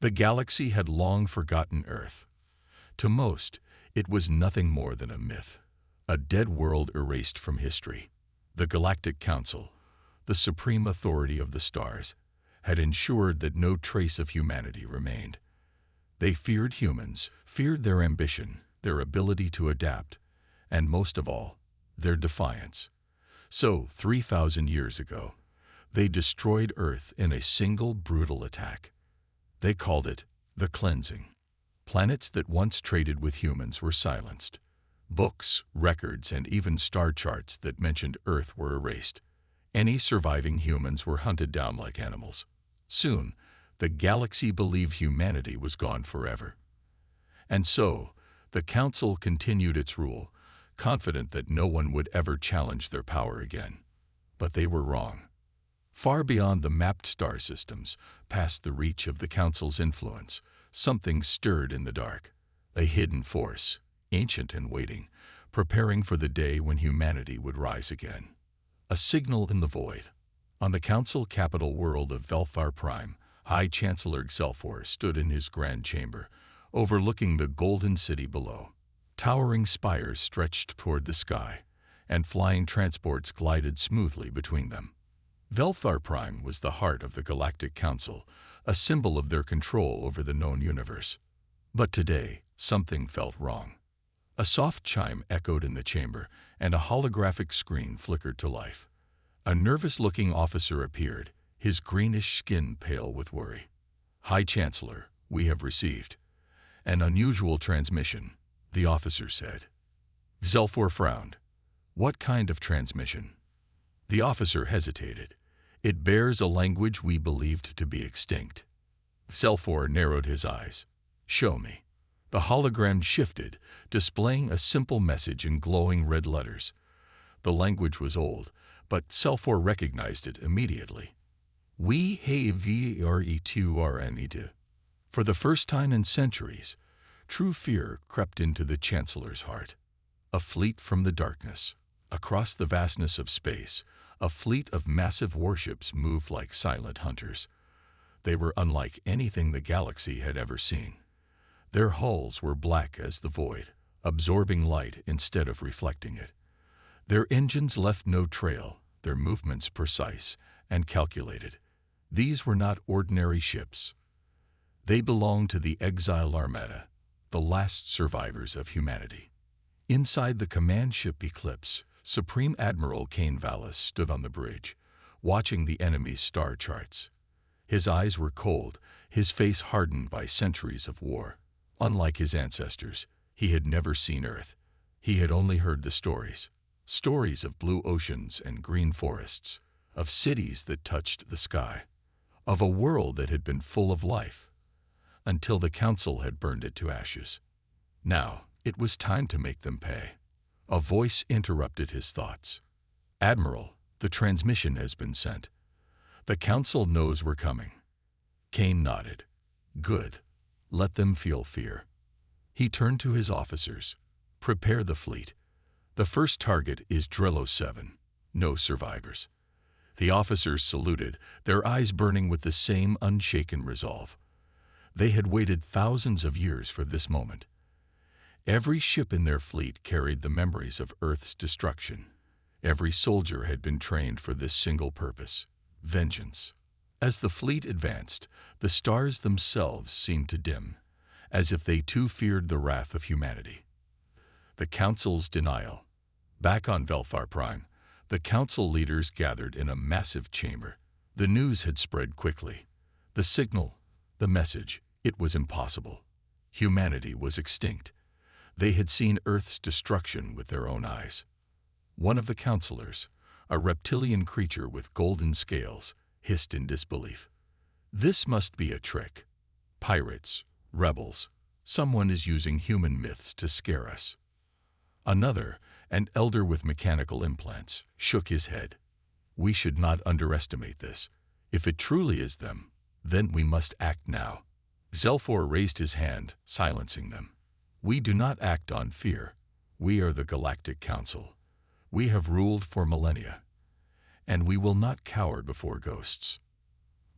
The galaxy had long forgotten Earth. To most, it was nothing more than a myth, a dead world erased from history. The Galactic Council, the supreme authority of the stars, had ensured that no trace of humanity remained. They feared humans, feared their ambition, their ability to adapt, and most of all, their defiance. So, 3,000 years ago, they destroyed Earth in a single brutal attack. They called it the Cleansing. Planets that once traded with humans were silenced. Books, records, and even star charts that mentioned Earth were erased. Any surviving humans were hunted down like animals. Soon, the galaxy believed humanity was gone forever. And so, the Council continued its rule, confident that no one would ever challenge their power again. But they were wrong. Far beyond the mapped star systems, past the reach of the Council's influence, something stirred in the dark. A hidden force, ancient and waiting, preparing for the day when humanity would rise again. A signal in the void. On the Council capital world of Velthar Prime, High Chancellor Xelfor stood in his grand chamber, overlooking the golden city below. Towering spires stretched toward the sky, and flying transports glided smoothly between them. Velthar Prime was the heart of the Galactic Council, a symbol of their control over the known universe. But today, something felt wrong. A soft chime echoed in the chamber, and a holographic screen flickered to life. A nervous-looking officer appeared, his greenish skin pale with worry. "High Chancellor, we have received an unusual transmission," the officer said. Xelfor frowned. "What kind of transmission?" The officer hesitated. "It bears a language we believed to be extinct." Xelfor narrowed his eyes. "Show me." The hologram shifted, displaying a simple message in glowing red letters. The language was old, but Xelfor recognized it immediately. "We have VRE2RNE2." For the first time in centuries, true fear crept into the Chancellor's heart. A fleet from the darkness, across the vastness of space, a fleet of massive warships moved like silent hunters. They were unlike anything the galaxy had ever seen. Their hulls were black as the void, absorbing light instead of reflecting it. Their engines left no trail, their movements precise and calculated. These were not ordinary ships. They belonged to the Exile Armada, the last survivors of humanity. Inside the command ship Eclipse, Supreme Admiral Cain Vallis stood on the bridge, watching the enemy's star charts. His eyes were cold, his face hardened by centuries of war. Unlike his ancestors, he had never seen Earth. He had only heard the stories. Stories of blue oceans and green forests, of cities that touched the sky, of a world that had been full of life, until the Council had burned it to ashes. Now, it was time to make them pay. A voice interrupted his thoughts. "Admiral, the transmission has been sent. The Council knows we're coming." Cain nodded. "Good. Let them feel fear." He turned to his officers. "Prepare the fleet. The first target is Drello 7. No survivors." The officers saluted, their eyes burning with the same unshaken resolve. They had waited thousands of years for this moment. Every ship in their fleet carried the memories of Earth's destruction. Every soldier had been trained for this single purpose: vengeance. As the fleet advanced, the stars themselves seemed to dim, as if they too feared the wrath of humanity. The Council's denial. Back on Velthar Prime, the Council leaders gathered in a massive chamber. The news had spread quickly. The signal, the message, it was impossible. Humanity was extinct. They had seen Earth's destruction with their own eyes. One of the counselors, a reptilian creature with golden scales, hissed in disbelief. "This must be a trick. Pirates, rebels, someone is using human myths to scare us." Another, an elder with mechanical implants, shook his head. "We should not underestimate this. If it truly is them, then we must act now." Xelfor raised his hand, silencing them. "We do not act on fear. We are the Galactic Council. We have ruled for millennia, and we will not cower before ghosts."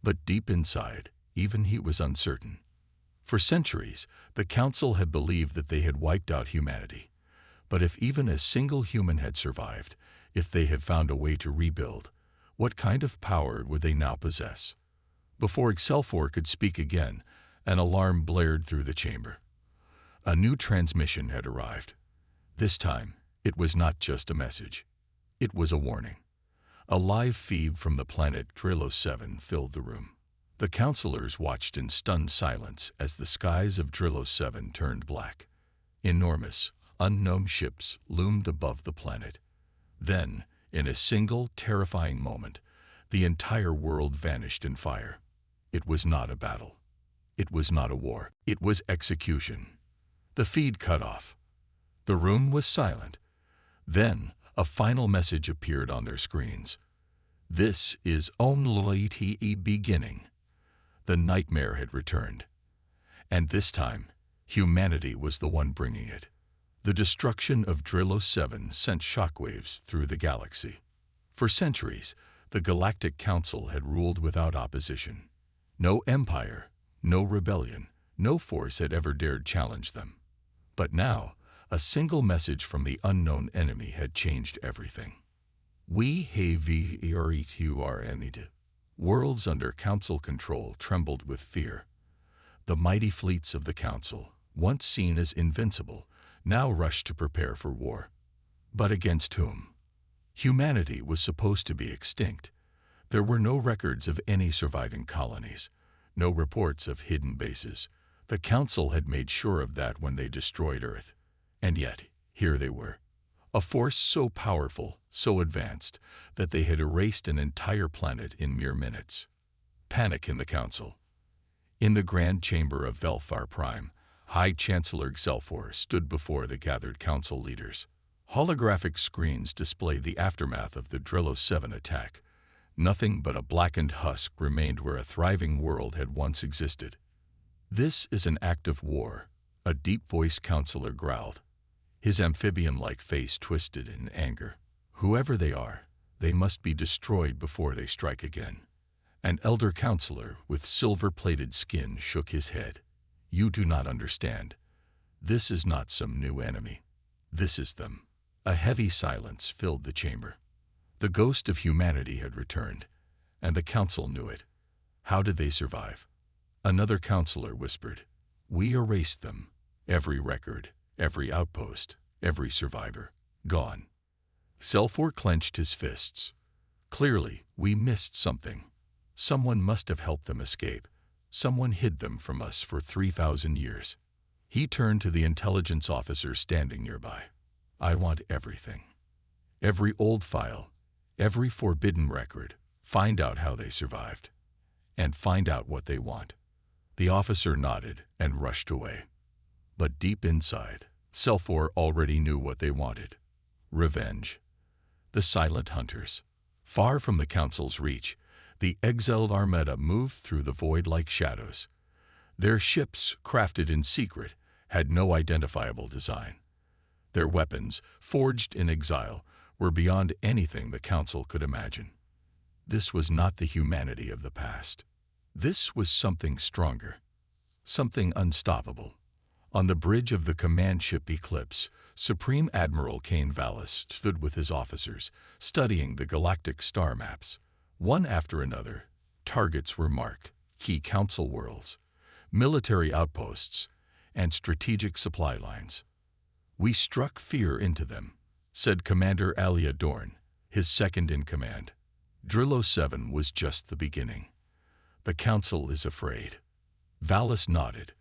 But deep inside, even he was uncertain. For centuries, the Council had believed that they had wiped out humanity. But if even a single human had survived, if they had found a way to rebuild, what kind of power would they now possess? Before Excelfor could speak again, an alarm blared through the chamber. A new transmission had arrived. This time, it was not just a message. It was a warning. A live feed from the planet Drillo 7 filled the room. The counselors watched in stunned silence as the skies of Drillo 7 turned black. Enormous, unknown ships loomed above the planet. Then, in a single, terrifying moment, the entire world vanished in fire. It was not a battle. It was not a war. It was execution. The feed cut off. The room was silent. Then, a final message appeared on their screens. This is only the beginning. The nightmare had returned. And this time, humanity was the one bringing it. The destruction of Drillo 7 sent shockwaves through the galaxy. For centuries, the Galactic Council had ruled without opposition. No empire, no rebellion, no force had ever dared challenge them. But now, a single message from the unknown enemy had changed everything. We have VREQRNED. Worlds under Council control trembled with fear. The mighty fleets of the Council, once seen as invincible, now rushed to prepare for war. But against whom? Humanity was supposed to be extinct. There were no records of any surviving colonies, no reports of hidden bases. The Council had made sure of that when they destroyed Earth. And yet, here they were. A force so powerful, so advanced, that they had erased an entire planet in mere minutes. Panic in the Council. In the Grand Chamber of Velfar Prime, High Chancellor Excelfor stood before the gathered Council leaders. Holographic screens displayed the aftermath of the Drillo 7 attack. Nothing but a blackened husk remained where a thriving world had once existed. This is an act of war, a deep-voiced counselor growled. His amphibian-like face twisted in anger. Whoever they are, they must be destroyed before they strike again. An elder counselor with silver-plated skin shook his head. You do not understand. This is not some new enemy. This is them. A heavy silence filled the chamber. The ghost of humanity had returned, and the Council knew it. How did they survive? Another counselor whispered, We erased them. Every record, every outpost, every survivor, gone. Excelfor clenched his fists. Clearly, we missed something. Someone must have helped them escape. Someone hid them from us for 3,000 years. He turned to the intelligence officer standing nearby. I want everything. Every old file, every forbidden record. Find out how they survived. And find out what they want. The officer nodded and rushed away. But deep inside, Excelfor already knew what they wanted. Revenge. The Silent Hunters. Far from the Council's reach, the exiled Armada moved through the void like shadows. Their ships, crafted in secret, had no identifiable design. Their weapons, forged in exile, were beyond anything the Council could imagine. This was not the humanity of the past. This was something stronger, something unstoppable. On the bridge of the command ship Eclipse, Supreme Admiral Cain Vallis stood with his officers, studying the galactic star maps. One after another, targets were marked, key Council worlds, military outposts, and strategic supply lines. We struck fear into them, said Commander Alia Dorn, his second-in-command. Drillo 7 was just the beginning. The Council is afraid. Vallis nodded.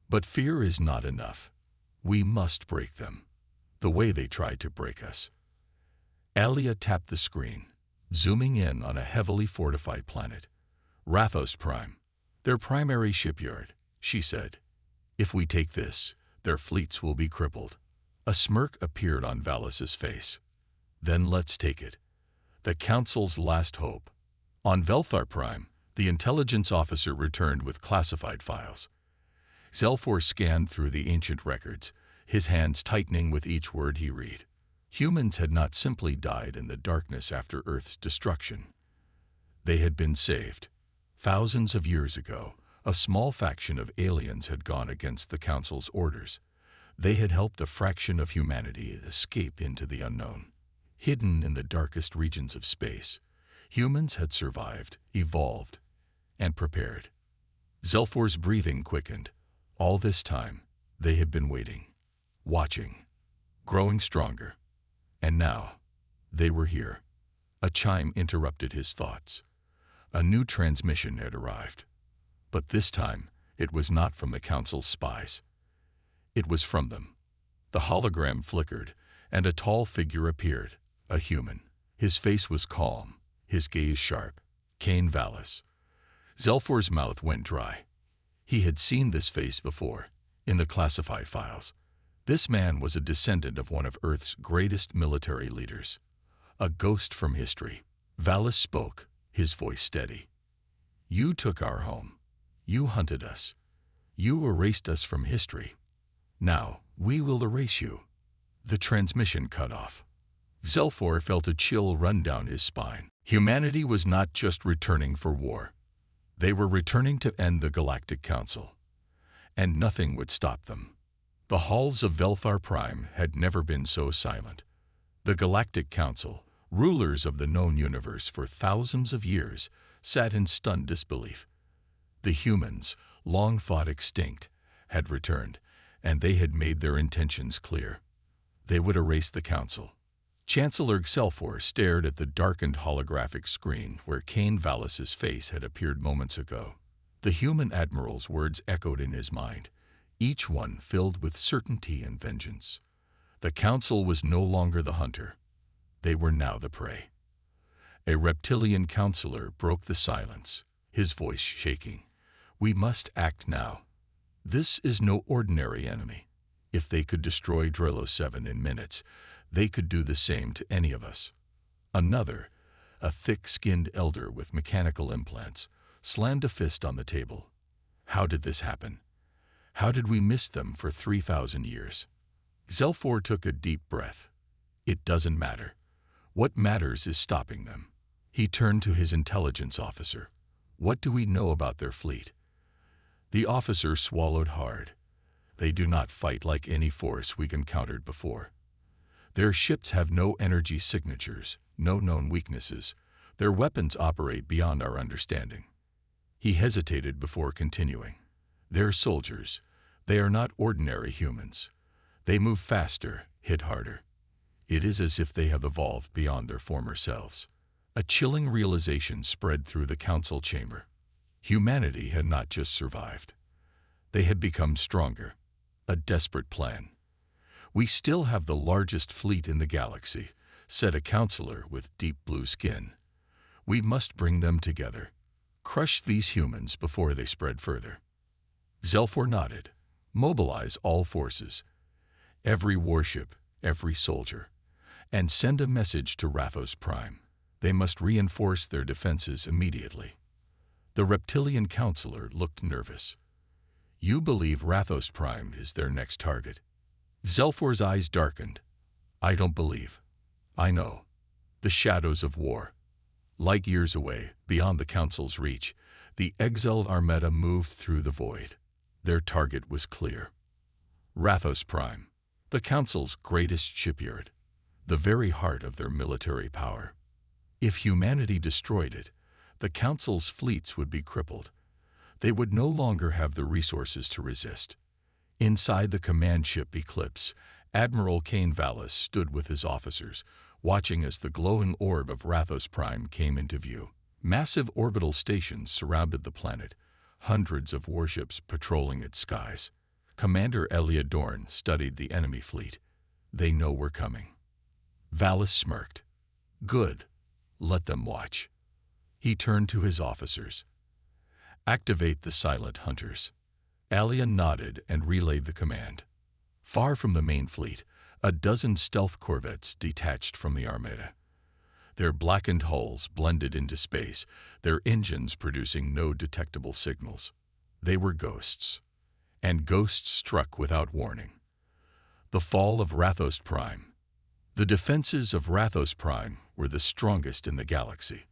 But fear is not enough. We must break them, the way they tried to break us. Alia tapped the screen, zooming in on a heavily fortified planet. Rathos Prime, their primary shipyard, she said. If we take this, their fleets will be crippled. A smirk appeared on Vallis's face. Then let's take it. The Council's last hope. On Velfar Prime, the intelligence officer returned with classified files. Excelfor scanned through the ancient records, his hands tightening with each word he read. Humans had not simply died in the darkness after Earth's destruction. They had been saved. Thousands of years ago, A small faction of aliens had gone against the Council's orders. They had helped a fraction of humanity escape into the unknown. Hidden in the darkest regions of space, humans had survived, evolved, and prepared. Zelfor's breathing quickened. All this time, they had been waiting, watching, growing stronger. And now, they were here. A chime interrupted his thoughts. A new transmission had arrived. But this time, it was not from the Council's spies. It was from them. The hologram flickered, and a tall figure appeared, a human. His face was calm, his gaze sharp. Cain Valis. Zelfor's mouth went dry. He had seen this face before, in the classified files. This man was a descendant of one of Earth's greatest military leaders. A ghost from history. Valis spoke, his voice steady. You took our home. You hunted us. You erased us from history. Now, we will erase you. The transmission cut off. Zelfor felt a chill run down his spine. Humanity was not just returning for war. They were returning to end the Galactic Council. And nothing would stop them. The halls of Velthar Prime had never been so silent. The Galactic Council, rulers of the known universe for thousands of years, sat in stunned disbelief. The humans, long thought extinct, had returned, and they had made their intentions clear. They would erase the Council. Chancellor Zelfor stared at the darkened holographic screen where Cain Valis's face had appeared moments ago. The human admiral's words echoed in his mind, each one filled with certainty and vengeance. The Council was no longer the hunter. They were now the prey. A reptilian counselor broke the silence, his voice shaking. We must act now. This is no ordinary enemy. If they could destroy Drello 7 in minutes, they could do the same to any of us. Another, a thick-skinned elder with mechanical implants, slammed a fist on the table. How did this happen? How did we miss them for 3,000 years? Zelfor took a deep breath. It doesn't matter. What matters is stopping them. He turned to his intelligence officer. What do we know about their fleet? The officer swallowed hard. They do not fight like any force we've encountered before. Their ships have no energy signatures, no known weaknesses. Their weapons operate beyond our understanding. He hesitated before continuing. They're soldiers. They are not ordinary humans. They move faster, hit harder. It is as if they have evolved beyond their former selves. A chilling realization spread through the council chamber. Humanity had not just survived. They had become stronger. A desperate plan. We still have the largest fleet in the galaxy, said a counselor with deep blue skin. We must bring them together. Crush these humans before they spread further. Zelfor nodded. Mobilize all forces. Every warship, every soldier. And send a message to Rathos Prime. They must reinforce their defenses immediately. The reptilian counselor looked nervous. You believe Rathos Prime is their next target? Zelfor's eyes darkened. I don't believe. I know. The shadows of war. Light years away, beyond the Council's reach, the exiled Armada moved through the void. Their target was clear. Rathos Prime, the Council's greatest shipyard, the very heart of their military power. If humanity destroyed it, the Council's fleets would be crippled. They would no longer have the resources to resist. Inside the command ship Eclipse, Admiral Cain Valis stood with his officers, watching as the glowing orb of Rathos Prime came into view. Massive orbital stations surrounded the planet, hundreds of warships patrolling its skies. Commander Eliadorn studied the enemy fleet. They know we're coming. Valis smirked. Good. Let them watch. He turned to his officers. Activate the silent hunters. Alia nodded and relayed the command. Far from the main fleet, a dozen stealth corvettes detached from the Armada. Their blackened hulls blended into space, their engines producing no detectable signals. They were ghosts. And ghosts struck without warning. The fall of Rathos Prime. The defenses of Rathos Prime were the strongest in the galaxy.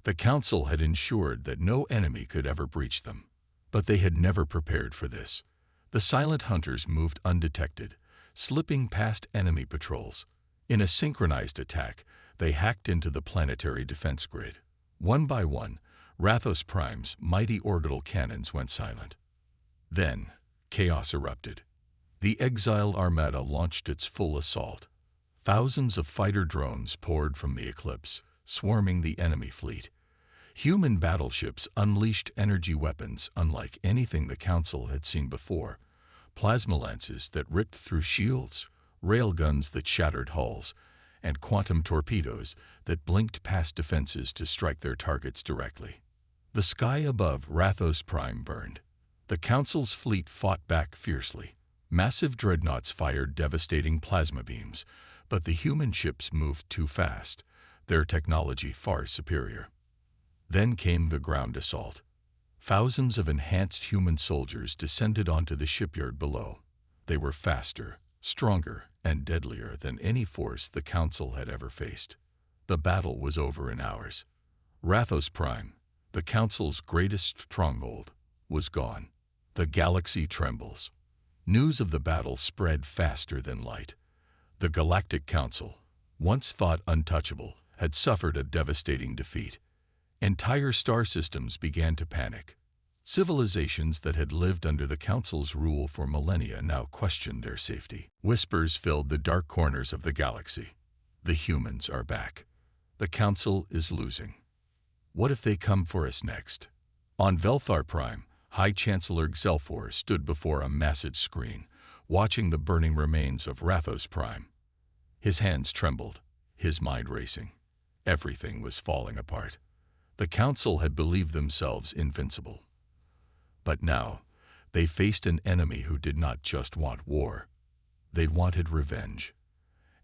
The Council had ensured that no enemy could ever breach them. But they had never prepared for this. The silent hunters moved undetected, slipping past enemy patrols. In a synchronized attack, they hacked into the planetary defense grid. One by one, Rathos Prime's mighty orbital cannons went silent. Then, chaos erupted. The exiled armada launched its full assault. Thousands of fighter drones poured from the eclipse, swarming the enemy fleet. Human battleships unleashed energy weapons unlike anything the Council had seen before. Plasma lances that ripped through shields, railguns that shattered hulls, and quantum torpedoes that blinked past defenses to strike their targets directly. The sky above Rathos Prime burned. The Council's fleet fought back fiercely. Massive dreadnoughts fired devastating plasma beams, but the human ships moved too fast, their technology far superior. Then came the ground assault. Thousands of enhanced human soldiers descended onto the shipyard below. They were faster, stronger, and deadlier than any force the Council had ever faced. The battle was over in hours. Rathos Prime, the Council's greatest stronghold, was gone. The galaxy trembles. News of the battle spread faster than light. The Galactic Council, once thought untouchable, had suffered a devastating defeat. Entire star systems began to panic. Civilizations that had lived under the Council's rule for millennia now questioned their safety. Whispers filled the dark corners of the galaxy. The humans are back. The Council is losing. What if they come for us next? On Velthar Prime, High Chancellor Xelfor stood before a massive screen, watching the burning remains of Rathos Prime. His hands trembled, his mind racing. Everything was falling apart. The Council had believed themselves invincible. But now, they faced an enemy who did not just want war. They wanted revenge.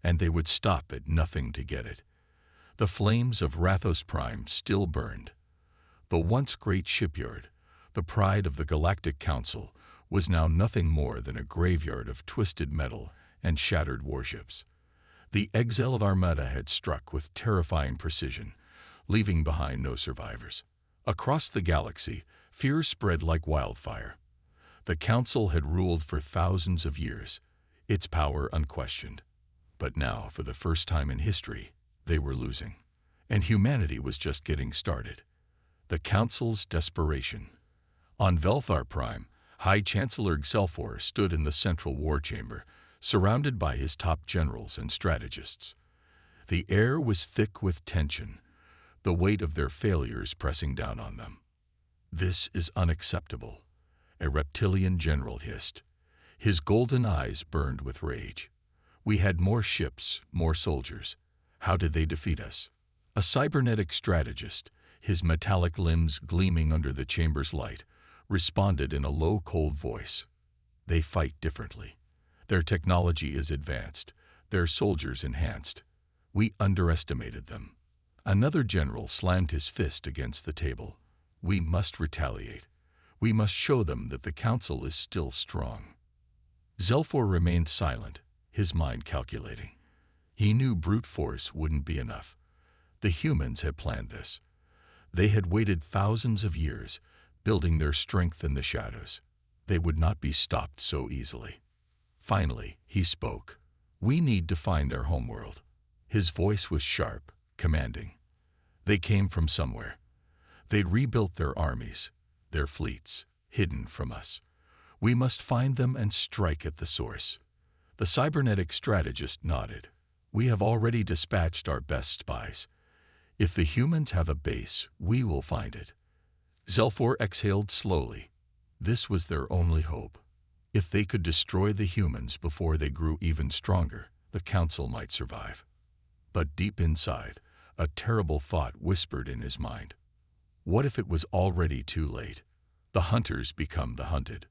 And they would stop at nothing to get it. The flames of Rathos Prime still burned. The once great shipyard, the pride of the Galactic Council, was now nothing more than a graveyard of twisted metal and shattered warships. The exiled armada had struck with terrifying precision, leaving behind no survivors. Across the galaxy, fear spread like wildfire. The Council had ruled for thousands of years, its power unquestioned. But now, for the first time in history, they were losing. And humanity was just getting started. The Council's desperation. On Velthar Prime, High Chancellor Xelfor stood in the central war chamber, surrounded by his top generals and strategists. The air was thick with tension, the weight of their failures pressing down on them. "This is unacceptable," a reptilian general hissed. His golden eyes burned with rage. "We had more ships, more soldiers. How did they defeat us?" A cybernetic strategist, his metallic limbs gleaming under the chamber's light, responded in a low, cold voice. "They fight differently. Their technology is advanced, their soldiers enhanced. We underestimated them." Another general slammed his fist against the table. "We must retaliate. We must show them that the Council is still strong." Xelfor remained silent, his mind calculating. He knew brute force wouldn't be enough. The humans had planned this. They had waited thousands of years, building their strength in the shadows. They would not be stopped so easily. Finally, he spoke. "We need to find their homeworld." His voice was sharp, commanding. They came from somewhere. They'd rebuilt their armies, their fleets, hidden from us. We must find them and strike at the source. The cybernetic strategist nodded. "We have already dispatched our best spies. If the humans have a base, we will find it." Xelfor exhaled slowly. This was their only hope. If they could destroy the humans before they grew even stronger, the Council might survive. But deep inside, a terrible thought whispered in his mind. What if it was already too late? The hunters become the hunted.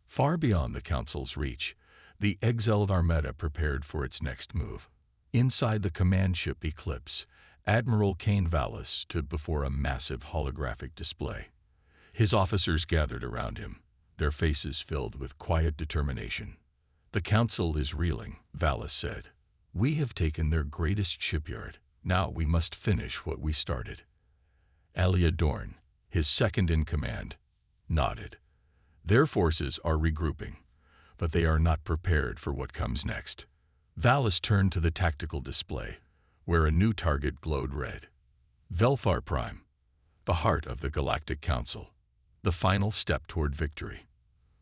Far beyond the Council's reach, the exiled armada prepared for its next move. Inside the command ship Eclipse, Admiral Cain Vallis stood before a massive holographic display. His officers gathered around him, their faces filled with quiet determination. "The Council is reeling," Vallis said. "We have taken their greatest shipyard. Now we must finish what we started." Alia Dorn, his second in command, nodded. Their forces are regrouping, but they are not prepared for what comes next. Valis turned to the tactical display, where a new target glowed red. Velfar Prime, the heart of the Galactic Council, the final step toward victory.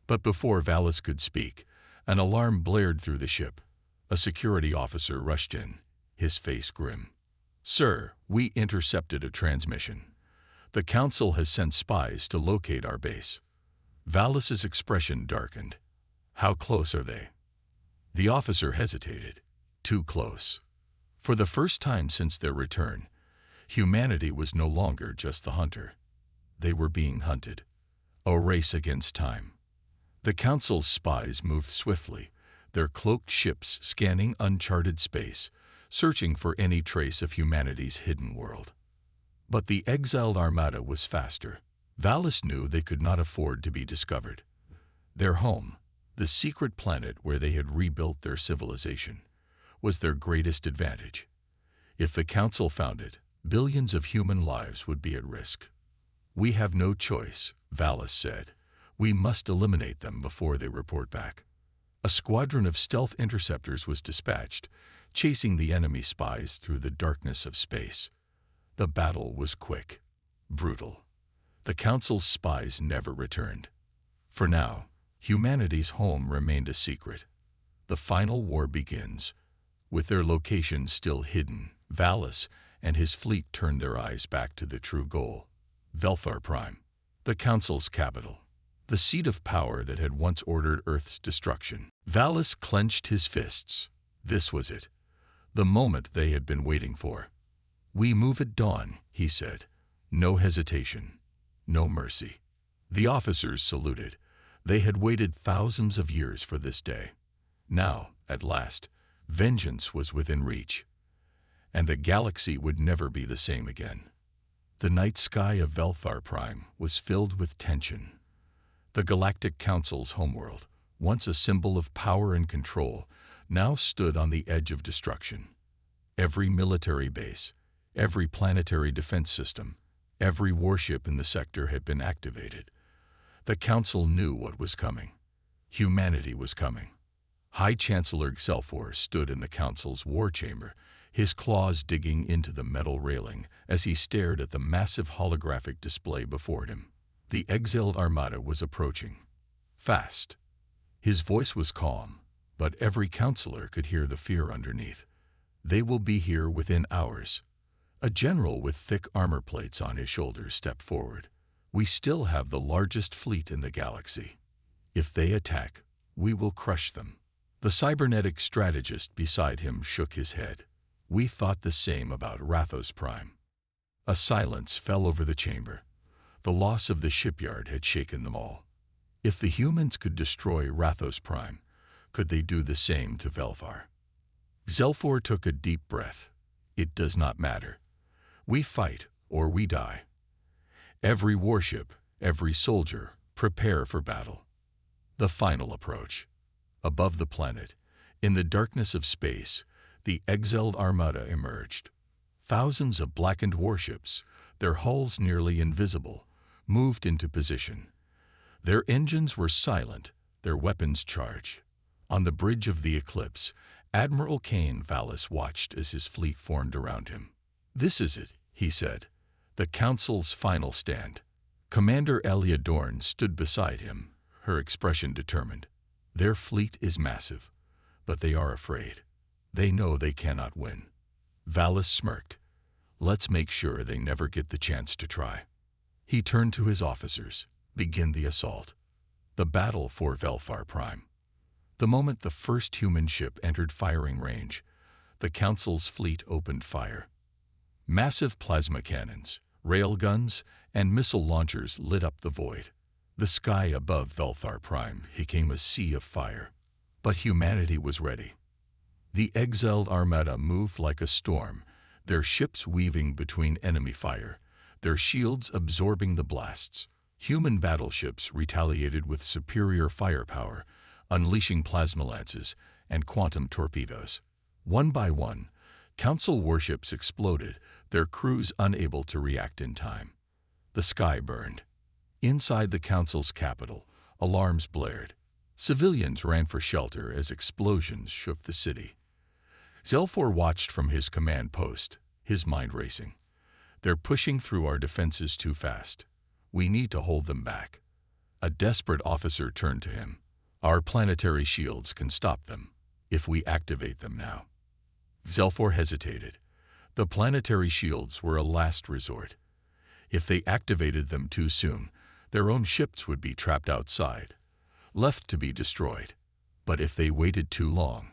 But before Valis could speak, an alarm blared through the ship. A security officer rushed in, his face grim. "Sir, we intercepted a transmission. The Council has sent spies to locate our base." Valis's expression darkened. "How close are they?" The officer hesitated. Too close. For the first time since their return, humanity was no longer just the hunter. They were being hunted. A race against time. The Council's spies moved swiftly, their cloaked ships scanning uncharted space, searching for any trace of humanity's hidden world. But the exiled armada was faster. Valis knew they could not afford to be discovered. Their home, the secret planet where they had rebuilt their civilization, was their greatest advantage. If the Council found it, billions of human lives would be at risk. "We have no choice," Valis said. "We must eliminate them before they report back." A squadron of stealth interceptors was dispatched, chasing the enemy spies through the darkness of space. The battle was quick, brutal. The Council's spies never returned. For now, humanity's home remained a secret. The final war begins. With their location still hidden, Valis and his fleet turned their eyes back to the true goal. Velfar Prime, the Council's capital, the seat of power that had once ordered Earth's destruction. Valis clenched his fists. This was it, the moment they had been waiting for. "We move at dawn," he said. "No hesitation, no mercy." The officers saluted. They had waited thousands of years for this day. Now, at last, vengeance was within reach, and the galaxy would never be the same again. The night sky of Velfar Prime was filled with tension. The Galactic Council's homeworld, once a symbol of power and control, now stood on the edge of destruction. Every military base, every planetary defense system, every warship in the sector had been activated. The Council knew what was coming. Humanity was coming. High Chancellor Xelfor stood in the Council's war chamber, his claws digging into the metal railing as he stared at the massive holographic display before him. The exiled armada was approaching. Fast. His voice was calm, but every councillor could hear the fear underneath. "They will be here within hours." A general with thick armor plates on his shoulders stepped forward. "We still have the largest fleet in the galaxy. If they attack, we will crush them." The cybernetic strategist beside him shook his head. "We thought the same about Rathos Prime." A silence fell over the chamber. The loss of the shipyard had shaken them all. If the humans could destroy Rathos Prime, could they do the same to Velfar? Xelfor took a deep breath. "It does not matter. We fight or we die. Every warship, every soldier, prepare for battle." The final approach. Above the planet, in the darkness of space, the exiled armada emerged. Thousands of blackened warships, their hulls nearly invisible, moved into position. Their engines were silent, their weapons charged. On the bridge of the Eclipse, Admiral Cain Valis watched as his fleet formed around him. "This is it," he said, "the Council's final stand." Commander Elia Dorn stood beside him, her expression determined. Their fleet is massive, but they are afraid. They know they cannot win. Valis smirked. "Let's make sure they never get the chance to try." He turned to his officers. "Begin the assault." The battle for Velfar Prime. The moment the first human ship entered firing range, the Council's fleet opened fire. Massive plasma cannons, railguns, and missile launchers lit up the void. The sky above Velfar Prime became a sea of fire. But humanity was ready. The exiled armada moved like a storm, their ships weaving between enemy fire, their shields absorbing the blasts. Human battleships retaliated with superior firepower, unleashing plasma lances and quantum torpedoes. One by one, Council warships exploded, their crews unable to react in time. The sky burned. Inside the Council's capital, Alarms blared. Civilians ran for shelter as explosions shook the city. Zelfor watched from his command post, his mind racing. They're pushing through our defenses too fast. We need to hold them back. A desperate officer turned to him. Our planetary shields can stop them, if we activate them now. Zelfor hesitated. The planetary shields were a last resort. If they activated them too soon, their own ships would be trapped outside, left to be destroyed. But if they waited too long,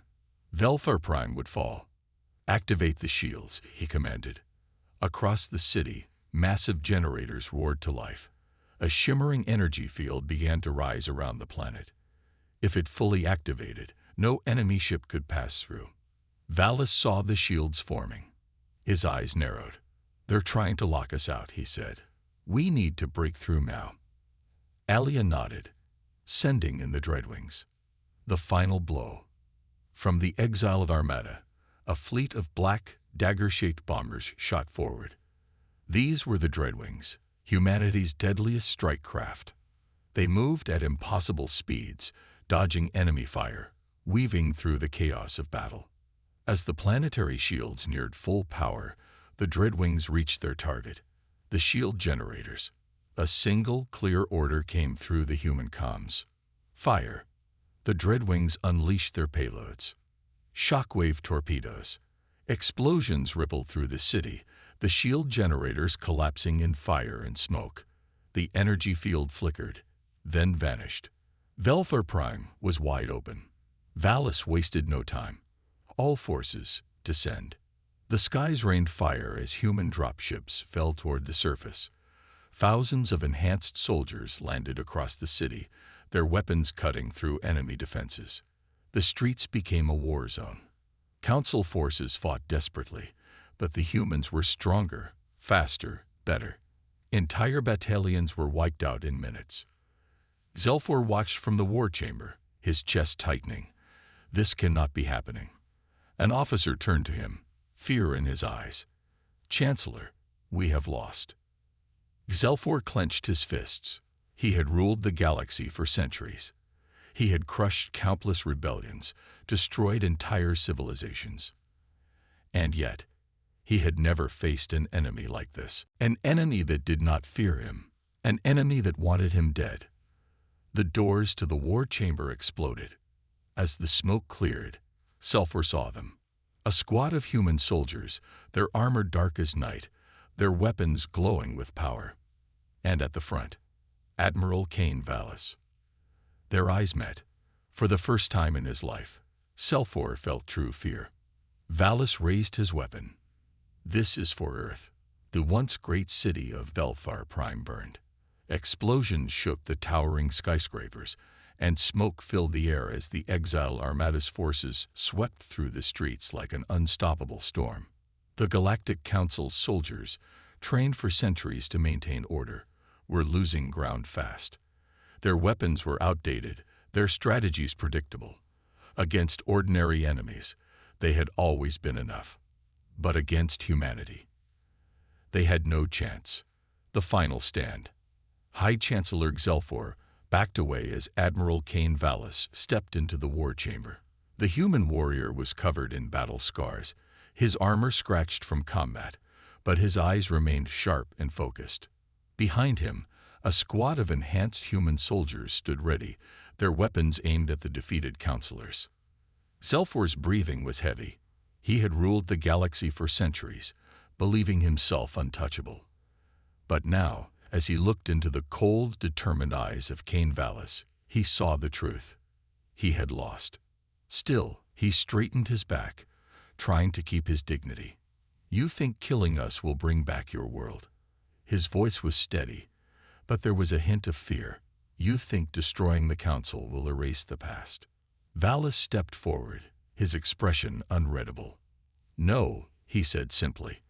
Velfar Prime would fall. Activate the shields, he commanded. Across the city, massive generators roared to life. A shimmering energy field began to rise around the planet. If it fully activated, no enemy ship could pass through. Valis saw the shields forming. His eyes narrowed. They're trying to lock us out, he said. We need to break through now. Alia nodded, sending in the Dreadwings. The final blow. From the exiled armada, a fleet of black, dagger-shaped bombers shot forward. These were the Dreadwings, humanity's deadliest strike craft. They moved at impossible speeds, dodging enemy fire, weaving through the chaos of battle. As the planetary shields neared full power, the Dreadwings reached their target, the shield generators. A single, clear order came through the human comms. Fire. The Dreadwings unleashed their payloads. Shockwave torpedoes. Explosions rippled through the city, the shield generators collapsing in fire and smoke. The energy field flickered, then vanished. Velfar Prime was wide open. Valis wasted no time. All forces, descend. The skies rained fire as human dropships fell toward the surface. Thousands of enhanced soldiers landed across the city, their weapons cutting through enemy defenses. The streets became a war zone. Council forces fought desperately, but the humans were stronger, faster, better. Entire battalions were wiped out in minutes. Zelfor watched from the war chamber, his chest tightening. This cannot be happening. An officer turned to him, fear in his eyes. Chancellor, we have lost. Zelfor clenched his fists. He had ruled the galaxy for centuries. He had crushed countless rebellions, destroyed entire civilizations. And yet, he had never faced an enemy like this. An enemy that did not fear him. An enemy that wanted him dead. The doors to the war chamber exploded. As the smoke cleared, Zelfor saw them. A squad of human soldiers, their armor dark as night, their weapons glowing with power. And at the front, Admiral Cain Valis. Their eyes met. For the first time in his life, Zelfor felt true fear. Valis raised his weapon. This is for Earth. The once great city of Velfar Prime burned. Explosions shook the towering skyscrapers, and smoke filled the air as the Exile Armada's forces swept through the streets like an unstoppable storm. The Galactic Council's soldiers, trained for centuries to maintain order, were losing ground fast. Their weapons were outdated, their strategies predictable. Against ordinary enemies, they had always been enough. But against humanity, they had no chance. The final stand. High Chancellor Zelfor backed away as Admiral Cain Valis stepped into the war chamber. The human warrior was covered in battle scars, his armor scratched from combat, but his eyes remained sharp and focused. Behind him, a squad of enhanced human soldiers stood ready, their weapons aimed at the defeated counselors. Zelfor's breathing was heavy. He had ruled the galaxy for centuries, believing himself untouchable. But now, as he looked into the cold, determined eyes of Cain Valis, he saw the truth. He had lost. Still, he straightened his back, trying to keep his dignity. You think killing us will bring back your world? His voice was steady, but there was a hint of fear. You think destroying the council will erase the past? Valis stepped forward, his expression unreadable. No, he said simply,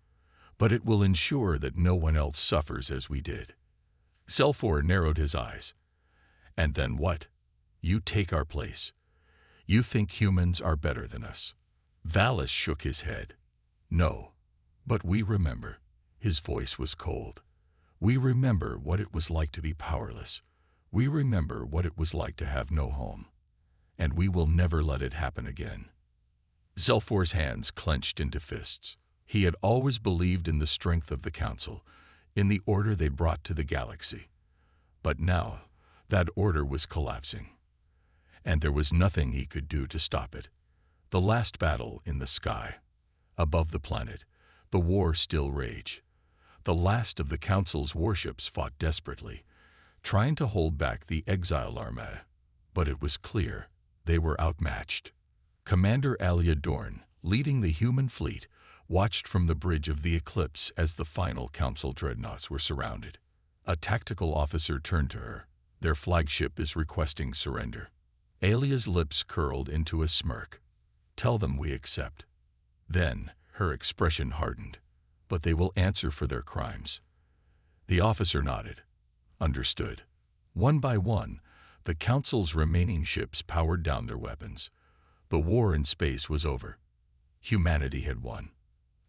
but it will ensure that no one else suffers as we did. Zelfor narrowed his eyes. And then what? You take our place. You think humans are better than us. Valis shook his head. No, but we remember. His voice was cold. We remember what it was like to be powerless. We remember what it was like to have no home, and we will never let it happen again." Zelfor's hands clenched into fists. He had always believed in the strength of the Council, in the order they brought to the galaxy. But now, that order was collapsing, and there was nothing he could do to stop it. The last battle in the sky, above the planet, the war still raged. The last of the Council's warships fought desperately, trying to hold back the exile armada, but it was clear they were outmatched. Commander Alia Dorn, leading the human fleet, watched from the bridge of the Eclipse as the final Council dreadnoughts were surrounded. A tactical officer turned to her. "Their flagship is requesting surrender." Alia's lips curled into a smirk. "Tell them we accept." Then her expression hardened. "But they will answer for their crimes." The officer nodded. Understood. One by one, the Council's remaining ships powered down their weapons. The war in space was over. Humanity had won.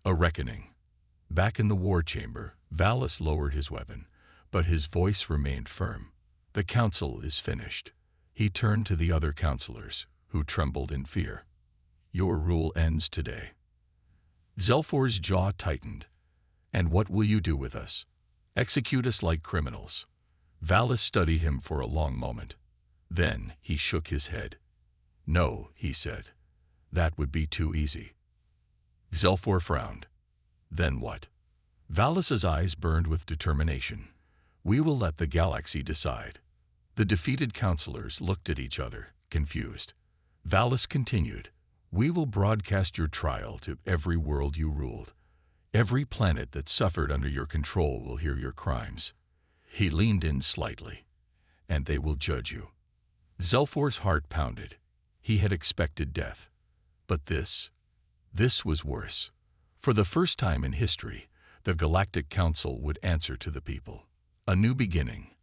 A reckoning. Back in the war chamber, Valis lowered his weapon, but his voice remained firm. "The Council is finished." He turned to the other counselors, who trembled in fear. "Your rule ends today." Zelfor's jaw tightened. "And what will you do with us? Execute us like criminals?" Valis studied him for a long moment. Then he shook his head. "No," he said. "That would be too easy." Zelfor frowned. "Then what?" Valis's eyes burned with determination. "We will let the galaxy decide." The defeated counselors looked at each other, confused. Valis continued, "We will broadcast your trial to every world you ruled. Every planet that suffered under your control will hear your crimes." He leaned in slightly. "And they will judge you." Zelfor's heart pounded. He had expected death. But this was worse. For the first time in history, the Galactic Council would answer to the people. A new beginning.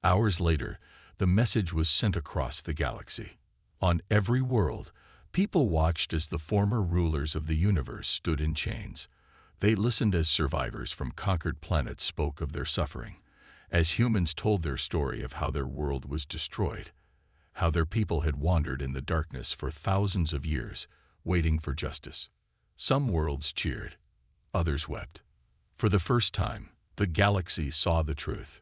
Hours later, the message was sent across the galaxy. On every world, people watched as the former rulers of the universe stood in chains. They listened as survivors from conquered planets spoke of their suffering, as humans told their story of how their world was destroyed, how their people had wandered in the darkness for thousands of years, waiting for justice. Some worlds cheered, others wept. For the first time, the galaxy saw the truth.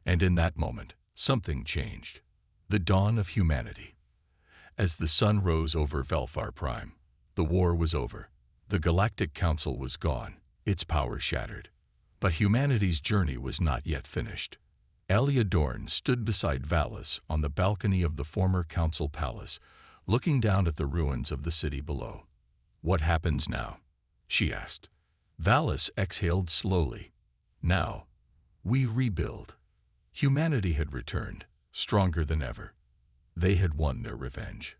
And in that moment, something changed. The dawn of humanity. As the sun rose over Velfar Prime, the war was over. The Galactic Council was gone, its power shattered. But humanity's journey was not yet finished. Alia Dorn stood beside Valis on the balcony of the former Council Palace, looking down at the ruins of the city below. "What happens now?" she asked. Valis exhaled slowly. "Now, we rebuild." Humanity had returned, stronger than ever. They had won their revenge.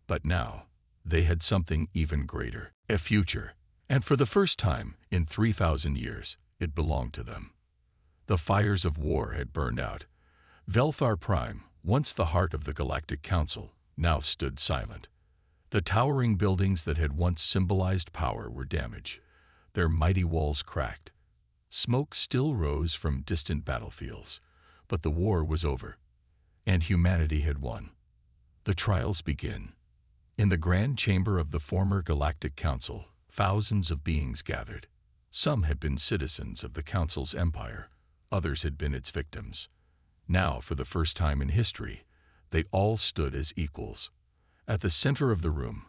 But now, they had something even greater, a future. And for the first time in 3,000 years, it belonged to them. The fires of war had burned out. Velfar Prime, once the heart of the Galactic Council, now stood silent. The towering buildings that had once symbolized power were damaged. Their mighty walls cracked. Smoke still rose from distant battlefields, but the war was over, and humanity had won. The trials begin. In the grand chamber of the former Galactic Council, thousands of beings gathered. Some had been citizens of the Council's empire, others had been its victims. Now, for the first time in history, they all stood as equals. At the center of the room,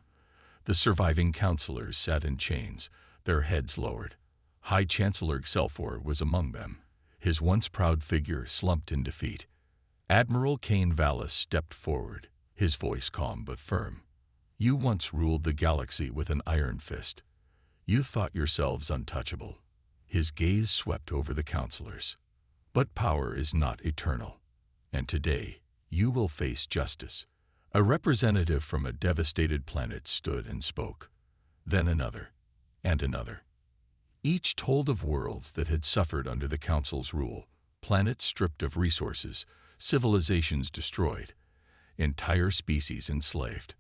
the surviving counselors sat in chains, their heads lowered. High Chancellor Zelfor was among them, his once proud figure slumped in defeat. Admiral Kane Valis stepped forward, his voice calm but firm. "You once ruled the galaxy with an iron fist. You thought yourselves untouchable." His gaze swept over the counselors. "But power is not eternal, and today you will face justice." A representative from a devastated planet stood and spoke. Then another, and another. Each told of worlds that had suffered under the Council's rule, planets stripped of resources, civilizations destroyed, entire species enslaved.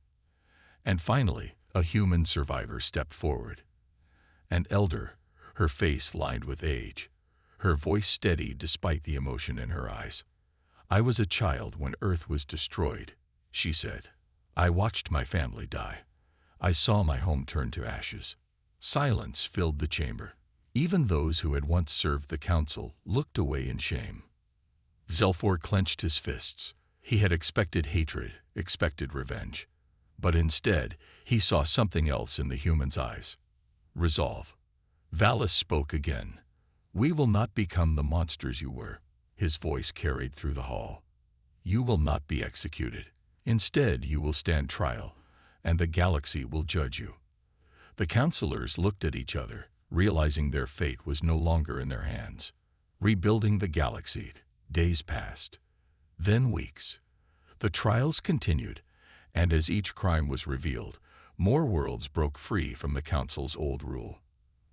And finally, a human survivor stepped forward. An elder, her face lined with age, her voice steady despite the emotion in her eyes. I was a child when Earth was destroyed, she said. I watched my family die. I saw my home turn to ashes. Silence filled the chamber. Even those who had once served the council looked away in shame. Zelfor clenched his fists. He had expected hatred, expected revenge. But instead, he saw something else in the human's eyes. Resolve. Valis spoke again. We will not become the monsters you were. His voice carried through the hall. You will not be executed. Instead, you will stand trial, and the galaxy will judge you. The counselors looked at each other, realizing their fate was no longer in their hands. Rebuilding the galaxy. Days passed. Then weeks. The trials continued, and as each crime was revealed, more worlds broke free from the Council's old rule.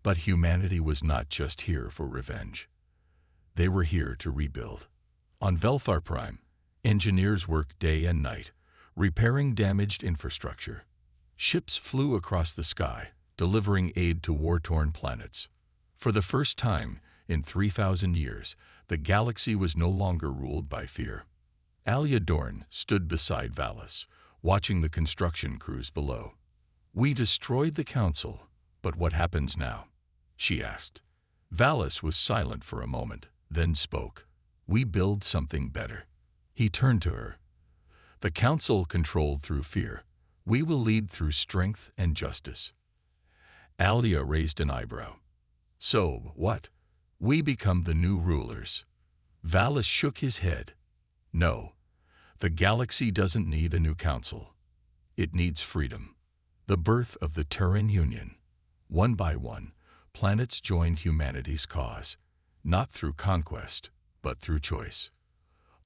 But humanity was not just here for revenge. They were here to rebuild. On Velthar Prime, engineers worked day and night, repairing damaged infrastructure. Ships flew across the sky, delivering aid to war-torn planets. For the first time in 3,000 years, the galaxy was no longer ruled by fear. Alia Dorn stood beside Valis, watching the construction crews below. We destroyed the council, but what happens now? She asked. Valis was silent for a moment, then spoke. We build something better. He turned to her. The council controlled through fear. We will lead through strength and justice. Alia raised an eyebrow. So, what? We become the new rulers. Valis shook his head. No. The galaxy doesn't need a new council. It needs freedom. The birth of the Terran Union. One by one, planets joined humanity's cause, not through conquest, but through choice.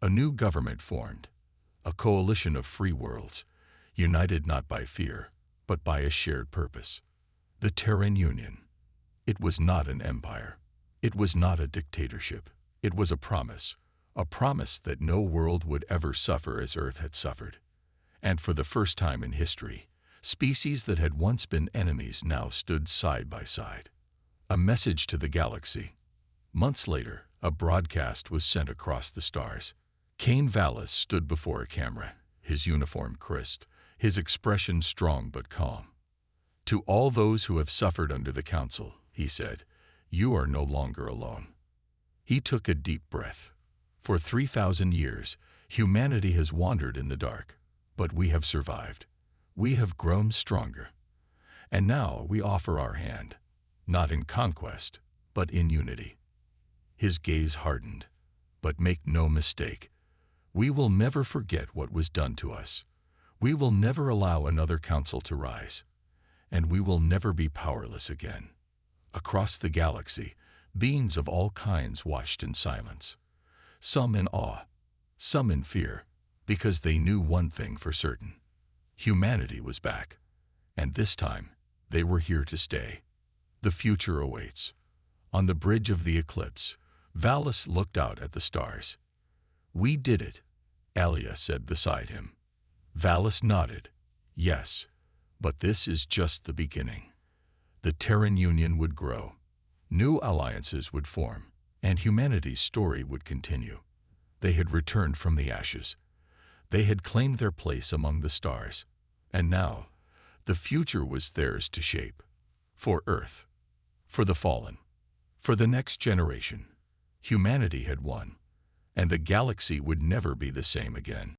A new government formed, a coalition of free worlds, united not by fear, but by a shared purpose. The Terran Union. It was not an empire. It was not a dictatorship. It was a promise that no world would ever suffer as Earth had suffered. And for the first time in history, species that had once been enemies now stood side by side. A message to the galaxy. Months later, a broadcast was sent across the stars. Cain Valis stood before a camera, his uniform crisp, his expression strong but calm. To all those who have suffered under the council, he said, you are no longer alone. He took a deep breath. For 3,000 years, humanity has wandered in the dark, but we have survived. We have grown stronger. And now we offer our hand, not in conquest, but in unity. His gaze hardened. But make no mistake, we will never forget what was done to us. We will never allow another council to rise. And we will never be powerless again. Across the galaxy, beings of all kinds watched in silence. Some in awe, some in fear, because they knew one thing for certain. Humanity was back, and this time, they were here to stay. The future awaits. On the bridge of the eclipse, Valis looked out at the stars. We did it, Alia said beside him. Valis nodded. Yes, but this is just the beginning. The Terran Union would grow. New alliances would form, and humanity's story would continue. They had returned from the ashes. They had claimed their place among the stars. And now, the future was theirs to shape. For Earth, for the fallen, for the next generation. Humanity had won, and the galaxy would never be the same again.